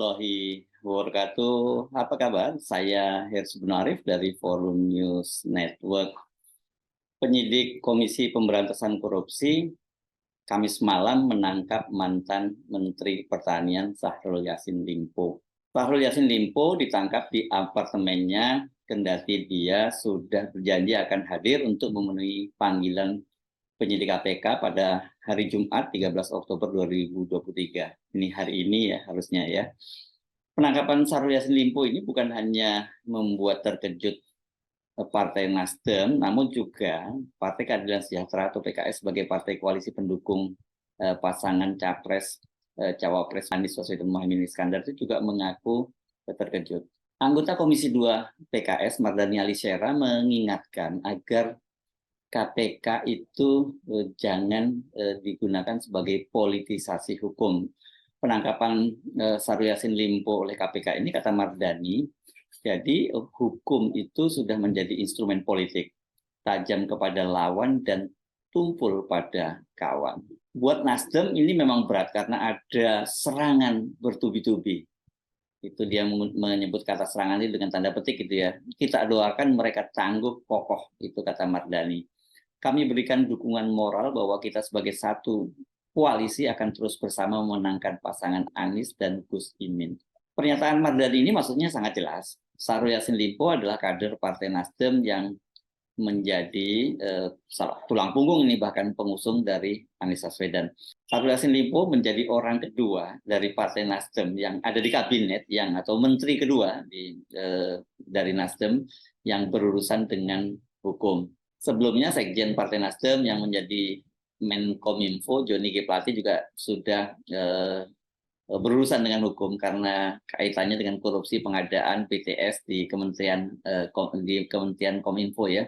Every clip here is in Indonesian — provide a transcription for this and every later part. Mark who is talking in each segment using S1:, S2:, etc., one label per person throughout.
S1: warahmatullahi wabarakatuh. Apa kabar? Saya Hirsu Arif dari Forum News Network. Penyidik Komisi Pemberantasan Korupsi Kamis malam menangkap mantan Menteri Pertanian Syahrul Yassin Limpo. Syahrul Yassin Limpo ditangkap di apartemennya kendati dia sudah berjanji akan hadir untuk memenuhi panggilan penyidik KPK pada hari Jumat 13 Oktober 2023. Ini hari ini ya harusnya ya. Penangkapan Syahrul Yassin Limpo ini bukan hanya membuat terkejut Partai Nasdem, namun juga Partai Keadilan Sejahtera atau PKS sebagai partai koalisi pendukung pasangan capres cawapres Anies Baswedan Muhaimin Iskandar itu juga mengaku terkejut. Anggota Komisi 2 PKS Mardhani Alisera mengingatkan agar KPK itu jangan digunakan sebagai politisasi hukum. Penangkapan Syahrul Yassin Limpo oleh KPK ini, kata Mardhani, jadi hukum itu sudah menjadi instrumen politik, tajam kepada lawan dan tumpul pada kawan. Buat Nasdem ini memang berat karena ada serangan bertubi-tubi. Itu dia menyebut kata serangan ini dengan tanda petik gitu ya. Kita doakan mereka tangguh, kokoh, itu kata Mardhani. Kami berikan dukungan moral bahwa kita sebagai satu koalisi akan terus bersama memenangkan pasangan Anies dan Gus Imin. Pernyataan Mardhani ini maksudnya sangat jelas. Syahrul Yassin Limpo adalah kader Partai Nasdem yang menjadi tulang punggung ini, bahkan pengusung dari Anies Baswedan. Syahrul Yassin Limpo menjadi orang kedua dari Partai Nasdem yang ada di kabinet atau menteri kedua dari Nasdem yang berurusan dengan hukum. Sebelumnya Sekjen Partai Nasdem yang menjadi Menkominfo Joni G. Plate juga sudah berurusan dengan hukum karena kaitannya dengan korupsi pengadaan PTS di Kementerian Kominfo ya.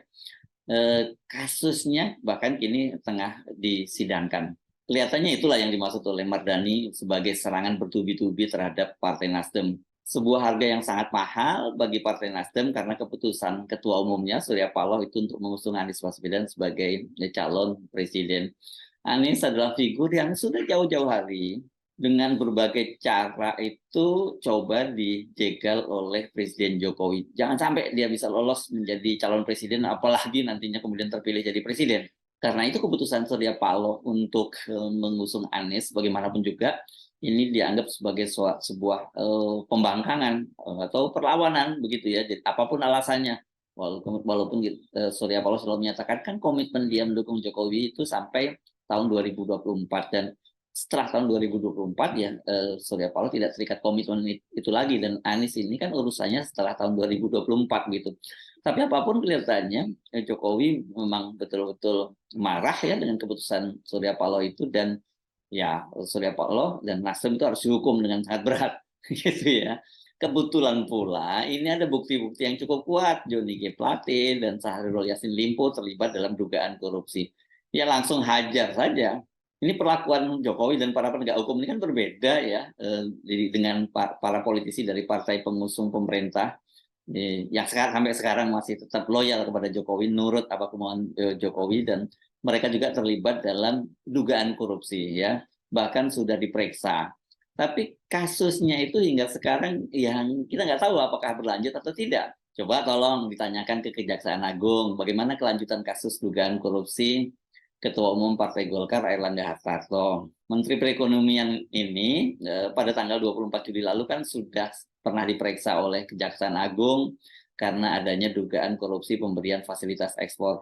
S1: Kasusnya bahkan kini tengah disidangkan. Kelihatannya itulah yang dimaksud oleh Mardhani sebagai serangan bertubi-tubi terhadap Partai Nasdem. Sebuah harga yang sangat mahal bagi Partai Nasdem karena keputusan Ketua Umumnya Surya Paloh itu untuk mengusung Anies Baswedan sebagai calon presiden. Anies adalah figur yang sudah jauh-jauh hari dengan berbagai cara itu coba dijegal oleh Presiden Jokowi. Jangan sampai dia bisa lolos menjadi calon presiden, apalagi nantinya kemudian terpilih jadi presiden. Karena itu keputusan Surya Paloh untuk mengusung Anies, bagaimanapun juga, ini dianggap sebagai sebuah pembangkangan atau perlawanan begitu ya. Jadi, apapun alasannya, walaupun Surya Paloh selalu menyatakan kan komitmen dia mendukung Jokowi itu sampai tahun 2024 dan setelah tahun 2024 ya Surya Paloh tidak terikat komitmen itu lagi dan Anies ini kan urusannya setelah tahun 2024 gitu. Tapi apapun kelihatannya Jokowi memang betul-betul marah ya dengan keputusan Surya Paloh itu dan ya Surya Paloh dan Nasdem itu harus dihukum dengan sangat berat gitu ya. Kebetulan pula ini ada bukti-bukti yang cukup kuat. Joni G. Plate dan Syahrul Yassin Limpo terlibat dalam dugaan korupsi. Ya langsung hajar saja. Ini perlakuan Jokowi dan para penegak hukum ini kan berbeda ya dengan para politisi dari partai pengusung pemerintah yang sampai sekarang masih tetap loyal kepada Jokowi, nurut apa kemauan Jokowi dan mereka juga terlibat dalam dugaan korupsi ya, bahkan sudah diperiksa. Tapi kasusnya itu hingga sekarang yang kita nggak tahu apakah berlanjut atau tidak. Coba tolong ditanyakan ke Kejaksaan Agung bagaimana kelanjutan kasus dugaan korupsi Ketua Umum Partai Golkar Airlangga Hartarto. Menteri Perekonomian ini pada tanggal 24 Juli lalu kan sudah pernah diperiksa oleh Kejaksaan Agung karena adanya dugaan korupsi pemberian fasilitas ekspor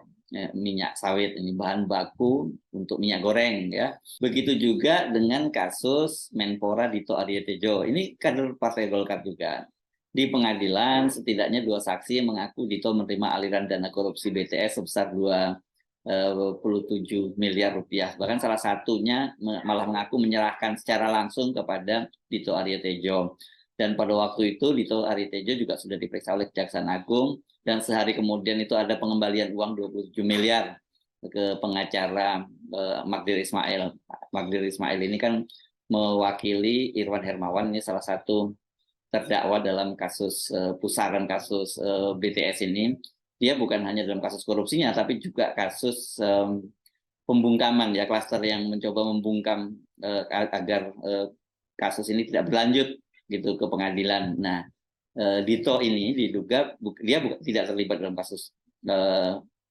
S1: minyak sawit, ini bahan baku untuk minyak goreng ya. Begitu juga dengan kasus Menpora Dito Aryo Tejo. Ini kader Partai Golkar juga. Di pengadilan setidaknya 2 saksi mengaku Dito menerima aliran dana korupsi BTS sebesar 27 miliar rupiah. Bahkan salah satunya malah mengaku menyerahkan secara langsung kepada Dito Aryo Tejo. Dan pada waktu itu Dito Aryo Tejo juga sudah diperiksa oleh Kejaksaan Agung dan sehari kemudian itu ada pengembalian uang 27 miliar ke pengacara Magdir Ismail. Magdir Ismail ini kan mewakili Irwan Hermawan, ini salah satu terdakwa dalam kasus pusaran kasus BTS ini. Dia bukan hanya dalam kasus korupsinya, tapi juga kasus pembungkaman ya, klaster yang mencoba membungkam agar kasus ini tidak berlanjut gitu ke pengadilan. Nah, Dito ini diduga tidak terlibat dalam kasus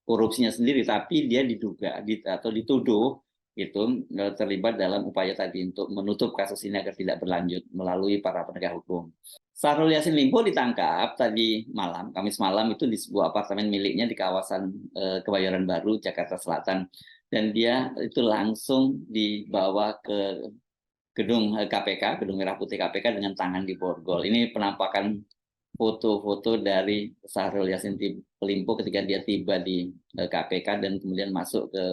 S1: korupsinya sendiri, tapi dia diduga atau dituduh itu terlibat dalam upaya tadi untuk menutup kasus ini agar tidak berlanjut melalui para penegak hukum. Syahrul Yassin Limpo ditangkap tadi malam, Kamis malam itu di sebuah apartemen miliknya di kawasan Kebayoran Baru, Jakarta Selatan. Dan dia itu langsung dibawa ke gedung KPK, Gedung Merah Putih KPK dengan tangan di borgol. Ini penampakan foto-foto dari Syahrul Yassin Limpo ketika dia tiba di KPK dan kemudian masuk ke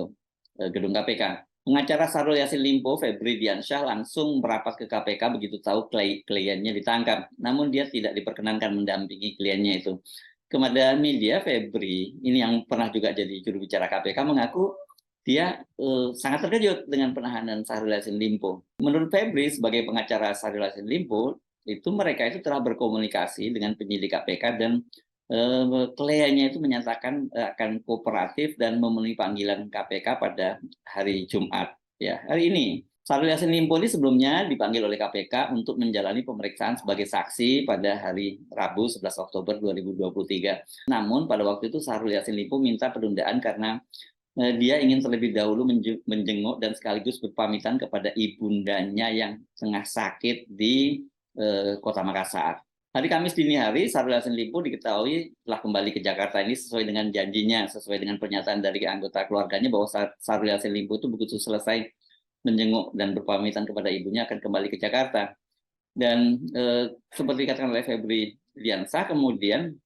S1: gedung KPK. Pengacara Syahrul Yassin Limpo, Febri Diansyah, langsung merapat ke KPK begitu tahu kliennya ditangkap. Namun dia tidak diperkenankan mendampingi kliennya itu. Kepada media, Febri, ini yang pernah juga jadi juru bicara KPK, mengaku dia sangat terkejut dengan penahanan Syahrul Yassin Limpo. Menurut Febri, sebagai pengacara Syahrul Yassin Limpo, itu mereka itu telah berkomunikasi dengan penyidik KPK dan kliennya itu menyatakan akan kooperatif dan memenuhi panggilan KPK pada hari Jumat. Ya, hari ini Syahrul Yassin Limpo ini sebelumnya dipanggil oleh KPK untuk menjalani pemeriksaan sebagai saksi pada hari Rabu 11 Oktober 2023. Namun pada waktu itu Syahrul Yassin Limpo minta penundaan karena dia ingin terlebih dahulu menjenguk dan sekaligus berpamitan kepada ibundanya yang tengah sakit di Kota Makassar. Hari Kamis dini hari, Syahrul Yassin Limpo diketahui telah kembali ke Jakarta ini sesuai dengan janjinya, sesuai dengan pernyataan dari anggota keluarganya bahwa Syahrul Yassin Limpo itu begitu selesai menjenguk dan berpamitan kepada ibunya akan kembali ke Jakarta. Dan seperti dikatakan oleh Febri Diansyah, kemudian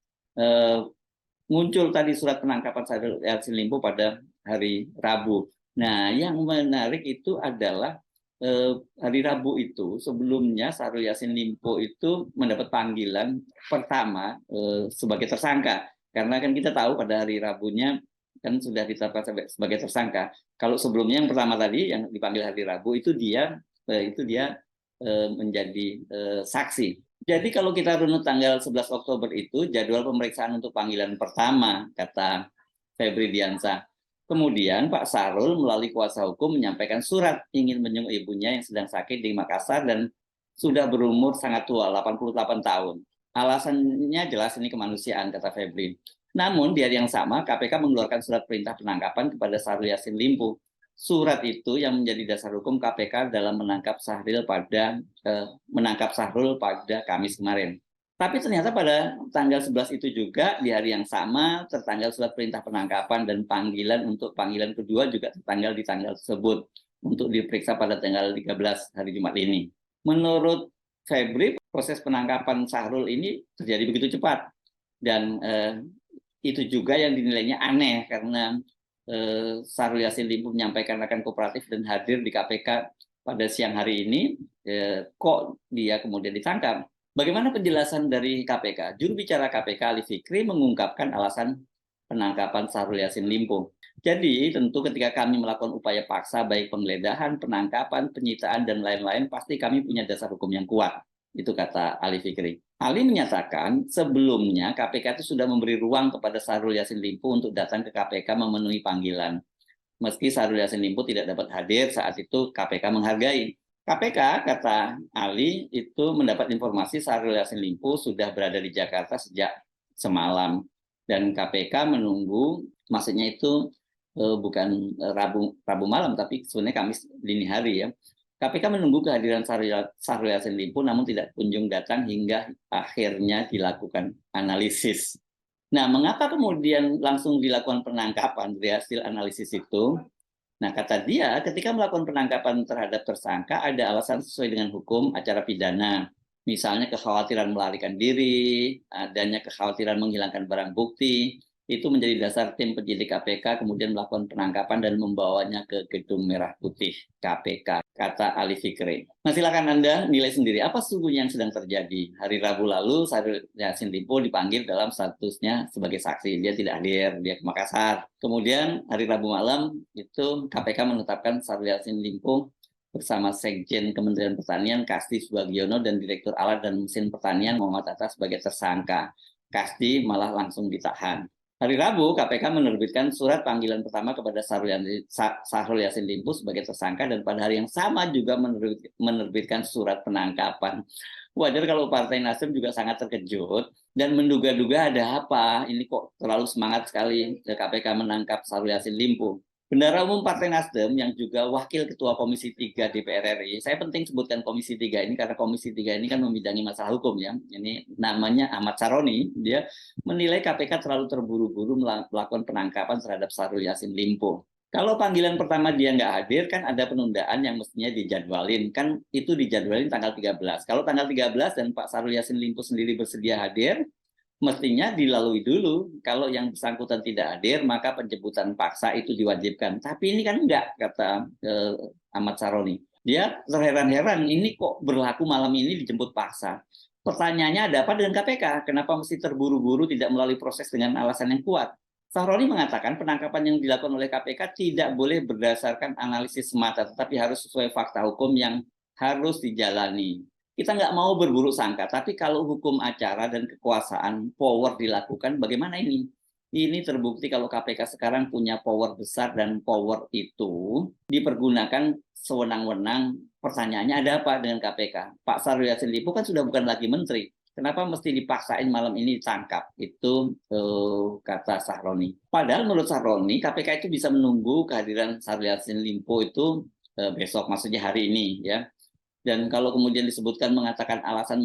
S1: muncul tadi surat penangkapan Syahrul Yassin Limpo pada hari Rabu. Nah, yang menarik itu adalah hari Rabu itu sebelumnya Syahrul Yassin Limpo itu mendapat panggilan pertama sebagai tersangka, karena kan kita tahu pada hari Rabunya kan sudah ditetapkan sebagai tersangka. Kalau sebelumnya yang pertama tadi yang dipanggil hari Rabu itu dia menjadi saksi. Jadi kalau kita runut tanggal 11 Oktober itu jadwal pemeriksaan untuk panggilan pertama, kata Febri Diansyah. Kemudian Pak Syahrul melalui kuasa hukum menyampaikan surat ingin menjenguk ibunya yang sedang sakit di Makassar dan sudah berumur sangat tua, 88 tahun. Alasannya jelas ini kemanusiaan, kata Febri. Namun di hari yang sama KPK mengeluarkan surat perintah penangkapan kepada Syahrul Yassin Limpo. Surat itu yang menjadi dasar hukum KPK dalam menangkap Syahrul pada Kamis kemarin. Tapi ternyata pada tanggal 11 itu juga di hari yang sama tertanggal surat perintah penangkapan dan panggilan kedua juga tertanggal di tanggal tersebut untuk diperiksa pada tanggal 13 hari Jumat ini. Menurut Febri, proses penangkapan Syahrul ini terjadi begitu cepat dan itu juga yang dinilainya aneh karena Syahrul Yassin Limpo menyampaikan akan kooperatif dan hadir di KPK pada siang hari ini, kok dia kemudian ditangkap? Bagaimana penjelasan dari KPK? Juru bicara KPK Ali Fikri mengungkapkan alasan penangkapan Syahrul Yassin Limpo. Jadi tentu ketika kami melakukan upaya paksa baik penggeledahan, penangkapan, penyitaan dan lain-lain pasti kami punya dasar hukum yang kuat. Itu kata Ali Fikri. Ali menyatakan sebelumnya KPK itu sudah memberi ruang kepada Syahrul Yassin Limpo untuk datang ke KPK memenuhi panggilan. Meski Syahrul Yassin Limpo tidak dapat hadir saat itu, KPK menghargai. KPK, kata Ali, itu mendapat informasi Syahrul Yassin Limpo sudah berada di Jakarta sejak semalam. Dan KPK menunggu, maksudnya itu bukan Rabu malam, tapi sebenarnya Kamis dini hari ya. KPK menunggu kehadiran Syahrul Yassin Limpo namun tidak kunjung datang hingga akhirnya dilakukan analisis. Nah, mengapa kemudian langsung dilakukan penangkapan dari hasil analisis itu? Nah, kata dia, ketika melakukan penangkapan terhadap tersangka, ada alasan sesuai dengan hukum acara pidana. Misalnya kekhawatiran melarikan diri, adanya kekhawatiran menghilangkan barang bukti, itu menjadi dasar tim penyidik KPK kemudian melakukan penangkapan dan membawanya ke Gedung Merah Putih KPK, kata Ali Fikri. Nah, silakan Anda nilai sendiri apa sesungguhnya yang sedang terjadi. Hari Rabu lalu, Syahrul Yassin Limpo dipanggil dalam statusnya sebagai saksi. Dia tidak hadir, dia ke Makassar. Kemudian hari Rabu malam itu KPK menetapkan Syahrul Yassin Limpo bersama Sekjen Kementerian Pertanian Kasdi Subagiono dan Direktur Alat dan Mesin Pertanian Muhammad Atta sebagai tersangka. Kasdi malah langsung ditahan. Hari Rabu, KPK menerbitkan surat panggilan pertama kepada Syahrul Yassin Limpo sebagai tersangka, dan pada hari yang sama juga menerbitkan surat penangkapan. Wajar kalau Partai Nasdem juga sangat terkejut dan menduga-duga ada apa, ini kok terlalu semangat sekali KPK menangkap Syahrul Yassin Limpo. Bendahara Umum Partai Nasdem yang juga Wakil Ketua Komisi 3 DPR RI, saya penting sebutkan Komisi 3 ini karena Komisi 3 ini kan membidangi masalah hukum ya. Ini namanya Ahmad Saroni, dia menilai KPK terlalu terburu-buru melakukan penangkapan terhadap Syahrul Yassin Limpo. Kalau panggilan pertama dia nggak hadir, kan ada penundaan yang mestinya dijadwalin. Kan itu dijadwalin tanggal 13. Kalau tanggal 13 dan Pak Syahrul Yassin Limpo sendiri bersedia hadir, mestinya dilalui dulu. Kalau yang bersangkutan tidak hadir, maka penjemputan paksa itu diwajibkan. Tapi ini kan enggak, kata Ahmad Saroni. Dia terheran-heran, ini kok berlaku malam ini dijemput paksa. Pertanyaannya, ada apa dengan KPK? Kenapa mesti terburu-buru tidak melalui proses dengan alasan yang kuat? Saroni mengatakan penangkapan yang dilakukan oleh KPK tidak boleh berdasarkan analisis semata, tetapi harus sesuai fakta hukum yang harus dijalani. Kita nggak mau berburuk sangka, tapi kalau hukum acara dan kekuasaan power dilakukan, bagaimana ini? Ini terbukti kalau KPK sekarang punya power besar, dan power itu dipergunakan sewenang-wenang. Pertanyaannya, ada apa dengan KPK? Pak Syahrul Yassin Limpo kan sudah bukan lagi menteri. Kenapa mesti dipaksain malam ini ditangkap? Itu kata Sahroni. Padahal menurut Sahroni, KPK itu bisa menunggu kehadiran Syahrul Yassin Limpo itu besok, maksudnya hari ini ya. Dan kalau kemudian disebutkan mengatakan alasan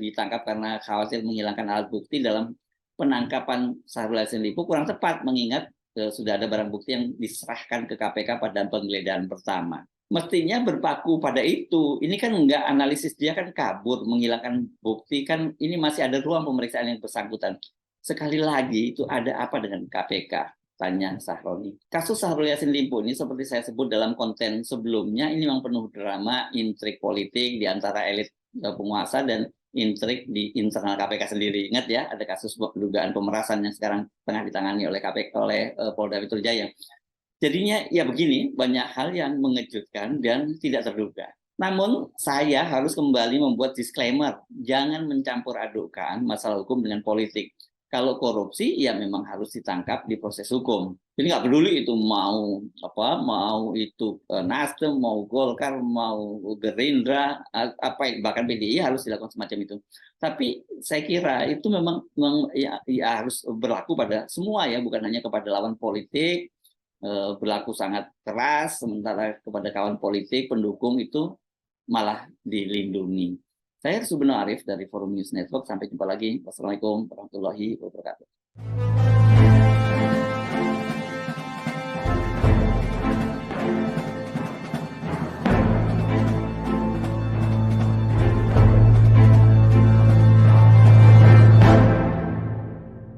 S1: ditangkap karena khawatir menghilangkan alat bukti dalam penangkapan Syahrul Yassin Limpo kurang tepat, mengingat sudah ada barang bukti yang diserahkan ke KPK pada penggeledahan pertama. Mestinya berpaku pada itu. Ini kan enggak, analisis dia kan kabur, menghilangkan bukti, kan ini masih ada ruang pemeriksaan yang bersangkutan. Sekali lagi, itu ada apa dengan KPK? Tanya Sahroni. Kasus Syahrul Yassin Limpo ini seperti saya sebut dalam konten sebelumnya, ini memang penuh drama, intrik politik di antara elit penguasa dan intrik di internal KPK sendiri. Ingat ya, ada kasus dugaan pemerasan yang sekarang tengah ditangani oleh KPK, oleh Polda Metro Jaya. Jadinya ya begini, banyak hal yang mengejutkan dan tidak terduga. Namun saya harus kembali membuat disclaimer, jangan mencampur adukkan masalah hukum dengan politik. Kalau korupsi ya memang harus ditangkap di proses hukum. Jadi nggak peduli itu mau apa, mau itu Nasdem, mau Golkar, mau Gerindra, bahkan PDI harus dilakukan semacam itu. Tapi saya kira itu memang ya harus berlaku pada semua ya, bukan hanya kepada lawan politik, berlaku sangat keras, sementara kepada kawan politik, pendukung itu malah dilindungi. Saya Subno Arif dari Forum News Network. Sampai jumpa lagi. Wassalamualaikum warahmatullahi wabarakatuh.